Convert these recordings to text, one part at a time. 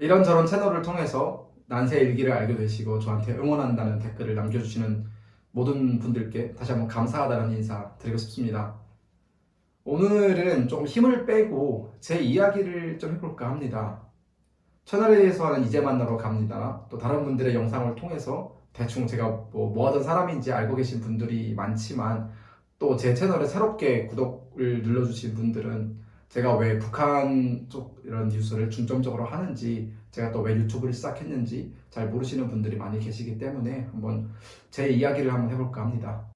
이런저런 채널을 통해서 난세 일기를 알게 되시고 저한테 응원한다는 댓글을 남겨주시는 모든 분들께 다시 한번 감사하다는 인사 드리고 싶습니다. 오늘은 좀 힘을 빼고 제 이야기를 좀 해볼까 합니다. 채널에서는 이제 만나러 갑니다. 또 다른 분들의 영상을 통해서 대충 제가 뭐 하던 사람인지 알고 계신 분들이 많지만 또 제 채널에 새롭게 구독을 눌러주신 분들은 제가 왜 북한 쪽 이런 뉴스를 중점적으로 하는지, 제가 또 왜 유튜브를 시작했는지 잘 모르시는 분들이 많이 계시기 때문에 한번 제 이야기를 한번 해볼까 합니다.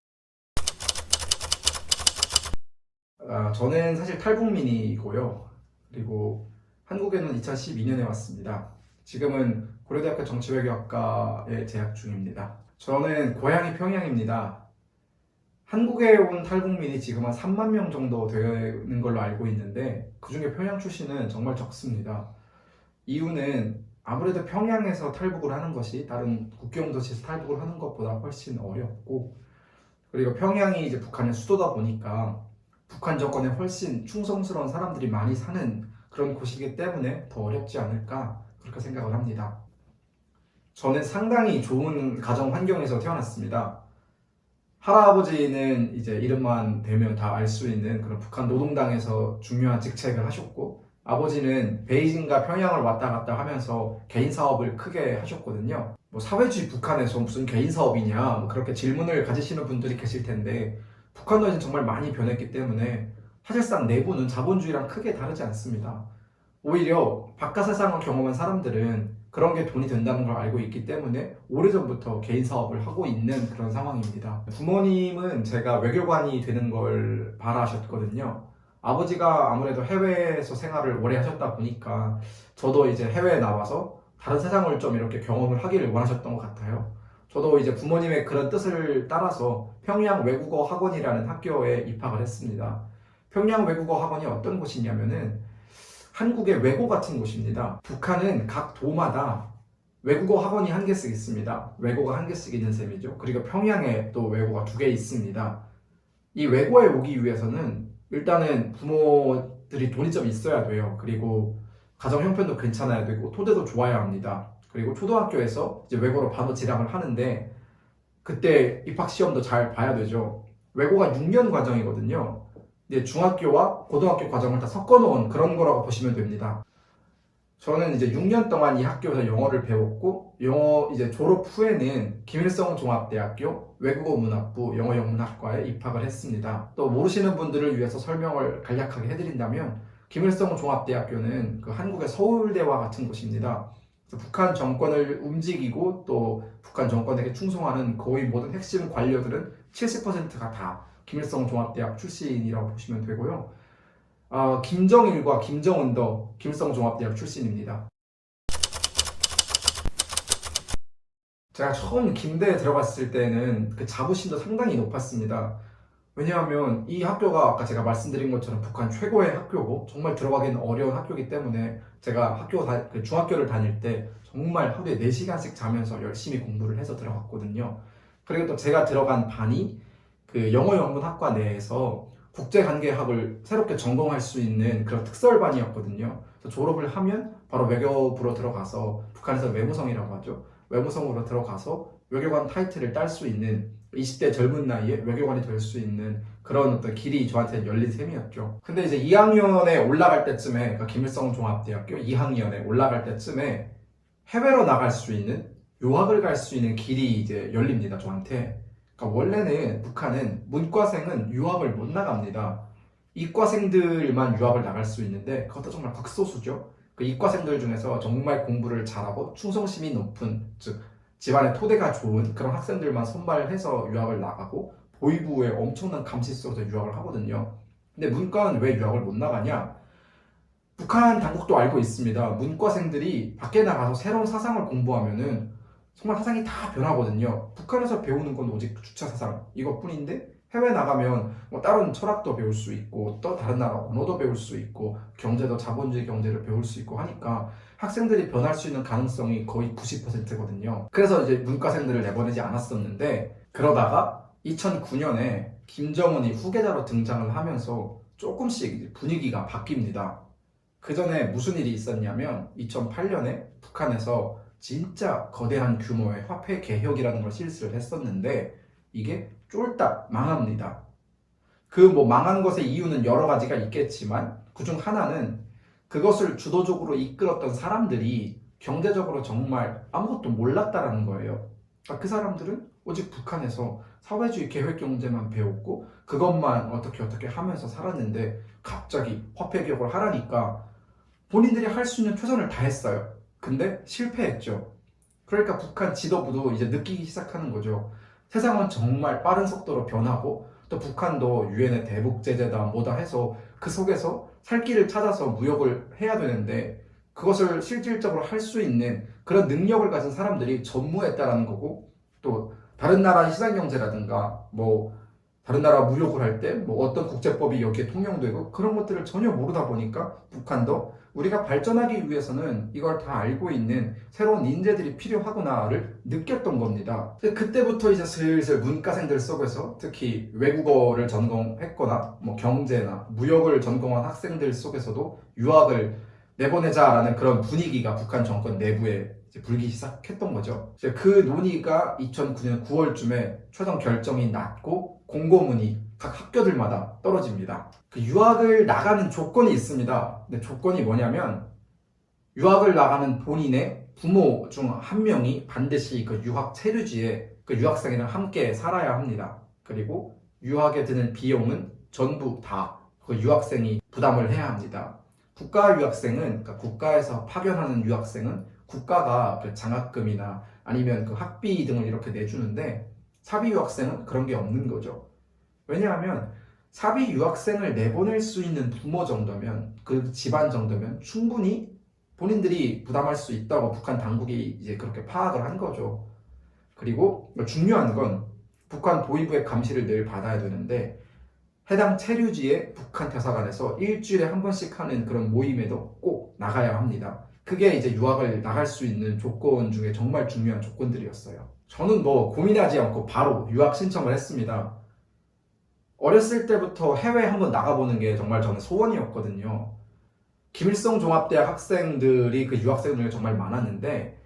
저는 사실 탈북민이고요. 그리고 한국에는 2012년에 왔습니다. 지금은 고려대학교 정치외교학과에 재학 중입니다. 저는 고향이 평양입니다. 한국에 온 탈북민이 지금 한 3만 명 정도 되는 걸로 알고 있는데 그중에 평양 출신은 정말 적습니다. 이유는 아무래도 평양에서 탈북을 하는 것이 다른 국경 도시에서 탈북을 하는 것보다 훨씬 어렵고, 그리고 평양이 이제 북한의 수도다 보니까 북한 정권에 훨씬 충성스러운 사람들이 많이 사는 그런 곳이기 때문에 더 어렵지 않을까 그렇게 생각을 합니다. 저는 상당히 좋은 가정 환경에서 태어났습니다. 할아버지는 이제 이름만 대면 다 알 수 있는 그런 북한 노동당에서 중요한 직책을 하셨고, 아버지는 베이징과 평양을 왔다 갔다 하면서 개인 사업을 크게 하셨거든요. 뭐 사회주의 북한에서 무슨 개인 사업이냐, 뭐 그렇게 질문을 가지시는 분들이 계실 텐데, 북한도 이제 정말 많이 변했기 때문에 사실상 내부는 자본주의랑 크게 다르지 않습니다. 오히려 바깥 세상을 경험한 사람들은 그런 게 돈이 된다는 걸 알고 있기 때문에 오래전부터 개인 사업을 하고 있는 그런 상황입니다. 부모님은 제가 외교관이 되는 걸 바라셨거든요. 아버지가 아무래도 해외에서 생활을 오래 하셨다 보니까 저도 이제 해외에 나와서 다른 세상을 좀 이렇게 경험을 하기를 원하셨던 것 같아요. 저도 이제 부모님의 그런 뜻을 따라서 평양 외국어 학원이라는 학교에 입학을 했습니다. 평양 외국어 학원이 어떤 곳이냐면은 한국의 외고 같은 곳입니다. 북한은 각 도마다 외국어 학원이 한 개씩 있습니다. 외고가 한 개씩 있는 셈이죠. 그리고 평양에 또 외고가 2개 있습니다. 이 외고에 오기 위해서는 일단은 부모들이 돈이 좀 있어야 돼요. 그리고 가정 형편도 괜찮아야 되고 토대도 좋아야 합니다. 그리고 초등학교에서 이제 외고로 바로 진학을 하는데 그때 입학 시험도 잘 봐야 되죠. 외고가 6년 과정이거든요. 근데 중학교와 고등학교 과정을 다 섞어놓은 그런 거라고 보시면 됩니다. 저는 이제 6년 동안 이 학교에서 영어를 배웠고, 영어 이제 졸업 후에는 김일성 종합대학교 외국어 문학부 영어 영문학과에 입학을 했습니다. 또 모르시는 분들을 위해서 설명을 간략하게 해드린다면, 김일성 종합대학교는 그 한국의 서울대와 같은 곳입니다. 북한 정권을 움직이고 또 북한 정권에게 충성하는 거의 모든 핵심 관료들은 70%가 다 김일성 종합대학 출신이라고 보시면 되고요. 김정일과 김정은도 김일성 종합대학 출신입니다. 제가 처음 김대에 들어갔을 때는 그 자부심도 상당히 높았습니다. 왜냐하면 이 학교가 아까 제가 말씀드린 것처럼 북한 최고의 학교고 정말 들어가기는 어려운 학교이기 때문에 제가 그 중학교를 다닐 때 정말 하루에 4시간씩 자면서 열심히 공부를 해서 들어갔거든요. 그리고 또 제가 들어간 반이 그 영어 영문학과 내에서 국제관계학을 새롭게 전공할 수 있는 그런 특설반이었거든요. 그래서 졸업을 하면 바로 외교부로 들어가서, 북한에서 외무성이라고 하죠. 외무성으로 들어가서 외교관 타이틀을 딸 수 있는, 20대 젊은 나이에 외교관이 될 수 있는 그런 어떤 길이 저한테 열린 셈이었죠. 근데 이제 2학년에 올라갈 때쯤에, 그러니까 김일성 종합대학교 2학년에 올라갈 때쯤에 해외로 나갈 수 있는, 유학을 갈 수 있는 길이 이제 열립니다, 저한테. 그러니까 원래는 북한은 문과생은 유학을 못 나갑니다. 이과생들만 유학을 나갈 수 있는데 그것도 정말 극소수죠. 그 이과생들 중에서 정말 공부를 잘하고 충성심이 높은, 즉 집안의 토대가 좋은 그런 학생들만 선발해서 유학을 나가고 보위부에 엄청난 감시 속에서 유학을 하거든요. 근데 문과는 왜 유학을 못 나가냐? 북한 당국도 알고 있습니다. 문과생들이 밖에 나가서 새로운 사상을 공부하면은 정말 사상이 다 변하거든요. 북한에서 배우는 건 오직 주차 사상 이것뿐인데 해외 나가면 뭐 다른 철학도 배울 수 있고 또 다른 나라 언어도 배울 수 있고 경제도 자본주의 경제를 배울 수 있고 하니까 학생들이 변할 수 있는 가능성이 거의 90%거든요. 그래서 이제 문과생들을 내보내지 않았었는데, 그러다가 2009년에 김정은이 후계자로 등장을 하면서 조금씩 분위기가 바뀝니다. 그 전에 무슨 일이 있었냐면 2008년에 북한에서 진짜 거대한 규모의 화폐 개혁이라는 걸 실시를 했었는데 이게 쫄딱 망합니다. 그 뭐 망한 것의 이유는 여러 가지가 있겠지만 그중 하나는 그것을 주도적으로 이끌었던 사람들이 경제적으로 정말 아무것도 몰랐다라는 거예요. 그러니까 그 사람들은 오직 북한에서 사회주의 계획 경제만 배웠고 그것만 어떻게 하면서 살았는데 갑자기 화폐 개혁을 하라니까 본인들이 할 수 있는 최선을 다했어요. 근데 실패했죠. 그러니까 북한 지도부도 이제 느끼기 시작하는 거죠. 세상은 정말 빠른 속도로 변하고 또 북한도 유엔의 대북 제재다 뭐다 해서 그 속에서 살 길을 찾아서 무역을 해야 되는데 그것을 실질적으로 할 수 있는 그런 능력을 가진 사람들이 전무했다라는 거고 또 다른 나라 시장 경제라든가 뭐 다른 나라 무역을 할 때 뭐 어떤 국제법이 여기에 통용되고 그런 것들을 전혀 모르다 보니까 북한도 우리가 발전하기 위해서는 이걸 다 알고 있는 새로운 인재들이 필요하구나를 느꼈던 겁니다. 그때부터 이제 슬슬 문과생들 속에서 특히 외국어를 전공했거나 뭐 경제나 무역을 전공한 학생들 속에서도 유학을 내보내자라는 그런 분위기가 북한 정권 내부에 이제 불기 시작했던 거죠. 이제 그 논의가 2009년 9월쯤에 최종 결정이 났고 공고문이 각 학교들마다 떨어집니다. 그 유학을 나가는 조건이 있습니다. 근데 조건이 뭐냐면 유학을 나가는 본인의 부모 중 한 명이 반드시 그 유학 체류지에 그 유학생이랑 함께 살아야 합니다. 그리고 유학에 드는 비용은 전부 다 그 유학생이 부담을 해야 합니다. 국가 유학생은 그러니까 국가에서 파견하는 유학생은 국가가 그 장학금이나 아니면 그 학비 등을 이렇게 내주는데 사비 유학생은 그런 게 없는 거죠. 왜냐하면 사비 유학생을 내보낼 수 있는 부모 정도면 그 집안 정도면 충분히 본인들이 부담할 수 있다고 북한 당국이 이제 그렇게 파악을 한 거죠. 그리고 중요한 건 북한 보위부의 감시를 늘 받아야 되는데 해당 체류지의 북한 대사관에서 일주일에 한 번씩 하는 그런 모임에도 꼭 나가야 합니다. 그게 이제 유학을 나갈 수 있는 조건 중에 정말 중요한 조건들이었어요. 저는 뭐 고민하지 않고 바로 유학 신청을 했습니다. 어렸을 때부터 해외에 한번 나가보는 게 정말 저는 소원이었거든요. 김일성 종합대학 학생들이 그 유학생들이 정말 많았는데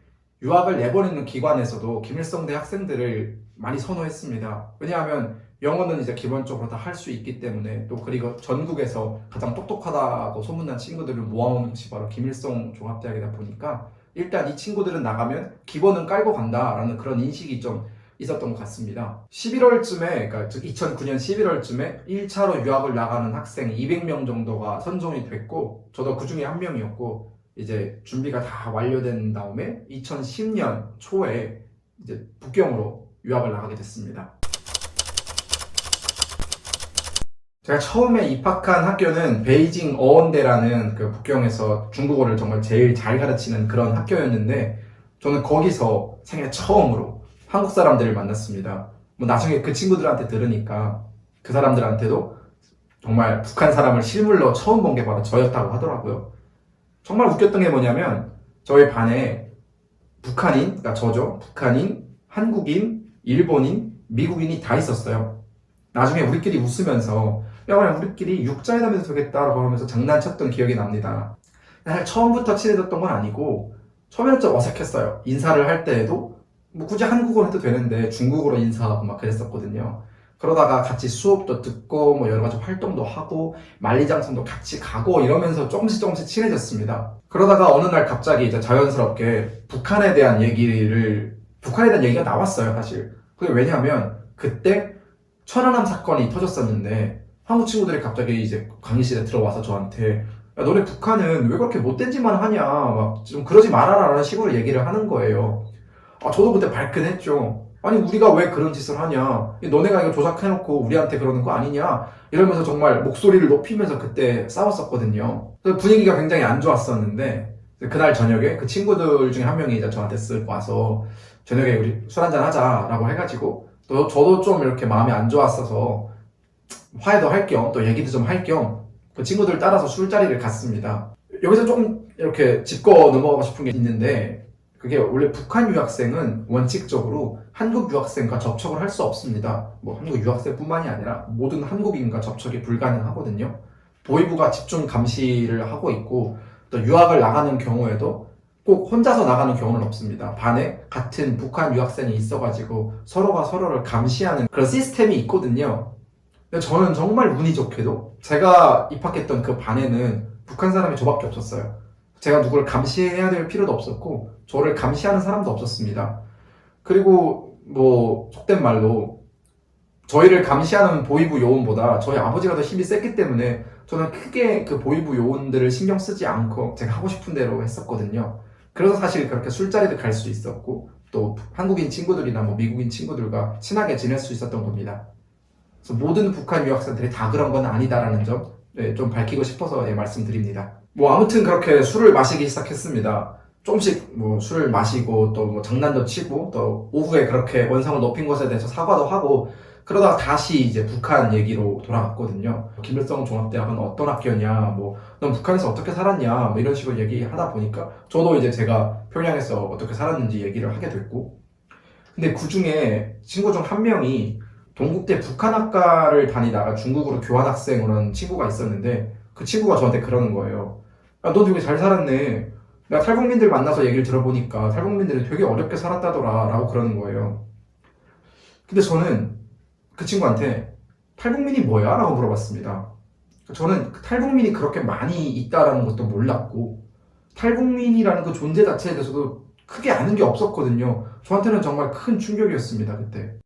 유학을 내보내는 기관에서도 김일성대 학생들을 많이 선호했습니다. 왜냐하면 영어는 이제 기본적으로 다 할 수 있기 때문에 또 그리고 전국에서 가장 똑똑하다고 소문난 친구들을 모아오는 곳이 바로 김일성 종합대학이다 보니까 일단 이 친구들은 나가면 기본은 깔고 간다라는 그런 인식이 좀 있었던 것 같습니다. 11월쯤에 그러니까 2009년 11월쯤에 1차로 유학을 나가는 학생 200명 정도가 선정이 됐고 저도 그 중에 한 명이었고 이제 준비가 다 완료된 다음에 2010년 초에 이제 북경으로 유학을 나가게 됐습니다. 제가 처음에 입학한 학교는 베이징 어원대라는 그 북경에서 중국어를 정말 제일 잘 가르치는 그런 학교였는데 저는 거기서 생애 처음으로 한국 사람들을 만났습니다. 뭐 나중에 그 친구들한테 들으니까 그 사람들한테도 정말 북한 사람을 실물로 처음 본 게 바로 저였다고 하더라고요. 정말 웃겼던 게 뭐냐면 저희 반에 북한인, 그러니까 저죠. 북한인, 한국인, 일본인, 미국인이 다 있었어요. 나중에 우리끼리 웃으면서 야 그냥 우리끼리 육자회담해도 되겠다라고 하면서 장난쳤던 기억이 납니다. 사실 처음부터 친해졌던 건 아니고 처음에는 좀 어색했어요. 인사를 할 때에도 뭐 굳이 한국어로 해도 되는데 중국어로 인사하고 막 그랬었거든요. 그러다가 같이 수업도 듣고 뭐 여러 가지 활동도 하고 만리장성도 같이 가고 이러면서 조금씩 친해졌습니다. 그러다가 어느 날 갑자기 이제 자연스럽게 북한에 대한 얘기가 나왔어요, 사실. 그게 왜냐하면 그때 천안함 사건이 터졌었는데 한국 친구들이 갑자기 이제 강의실에 들어와서 저한테 야, 너네 북한은 왜 그렇게 못된 짓만 하냐 막 좀 그러지 말아라 라는 식으로 얘기를 하는 거예요. 저도 그때 발끈했죠. 아니 우리가 왜 그런 짓을 하냐, 너네가 이거 조작해놓고 우리한테 그러는 거 아니냐 이러면서 정말 목소리를 높이면서 그때 싸웠었거든요. 그래서 분위기가 굉장히 안 좋았었는데 그날 저녁에 그 친구들 중에 한 명이 이제 저한테 쓱 와서 저녁에 우리 술 한잔 하자라고 해가지고 또 저도 좀 이렇게 마음이 안 좋았어서 화해도 할 겸 또 얘기도 좀 할 겸 그 친구들 따라서 술자리를 갔습니다. 여기서 조금 이렇게 짚고 넘어가고 싶은 게 있는데 그게 원래 북한 유학생은 원칙적으로 한국 유학생과 접촉을 할 수 없습니다. 뭐 한국 유학생뿐만이 아니라 모든 한국인과 접촉이 불가능하거든요. 보위부가 집중 감시를 하고 있고 또 유학을 나가는 경우에도 꼭 혼자서 나가는 경우는 없습니다. 반에 같은 북한 유학생이 있어가지고 서로가 서로를 감시하는 그런 시스템이 있거든요. 근데 저는 정말 운이 좋게도 제가 입학했던 그 반에는 북한 사람이 저밖에 없었어요. 제가 누구를 감시해야 될 필요도 없었고 저를 감시하는 사람도 없었습니다. 그리고 뭐 속된 말로 저희를 감시하는 보위부 요원보다 저희 아버지가 더 힘이 셌기 때문에 저는 크게 그 보위부 요원들을 신경 쓰지 않고 제가 하고 싶은 대로 했었거든요. 그래서 사실 그렇게 술자리도 갈 수 있었고 또 한국인 친구들이나 뭐 미국인 친구들과 친하게 지낼 수 있었던 겁니다. 그래서 모든 북한 유학생들이 다 그런 건 아니다라는 점, 좀 밝히고 싶어서 말씀드립니다. 뭐 아무튼 그렇게 술을 마시기 시작했습니다. 조금씩 뭐 술을 마시고 또 뭐 장난도 치고 또 오후에 그렇게 원성을 높인 것에 대해서 사과도 하고 그러다가 다시 이제 북한 얘기로 돌아갔거든요. 김일성 종합대학은 어떤 학교냐, 뭐 넌 북한에서 어떻게 살았냐, 뭐 이런 식으로 얘기하다 보니까 저도 이제 제가 평양에서 어떻게 살았는지 얘기를 하게 됐고, 근데 그 중에 친구 중 한 명이 동국대 북한학과를 다니다가 중국으로 교환학생으로 한 친구가 있었는데 그 친구가 저한테 그러는 거예요. 야, 너 되게 잘 살았네. 내가 탈북민들 만나서 얘기를 들어보니까 탈북민들이 되게 어렵게 살았다더라 라고 그러는 거예요. 근데 저는 그 친구한테 탈북민이 뭐야? 라고 물어봤습니다. 저는 탈북민이 그렇게 많이 있다라는 것도 몰랐고 탈북민이라는 그 존재 자체에 대해서도 크게 아는 게 없었거든요. 저한테는 정말 큰 충격이었습니다, 그때.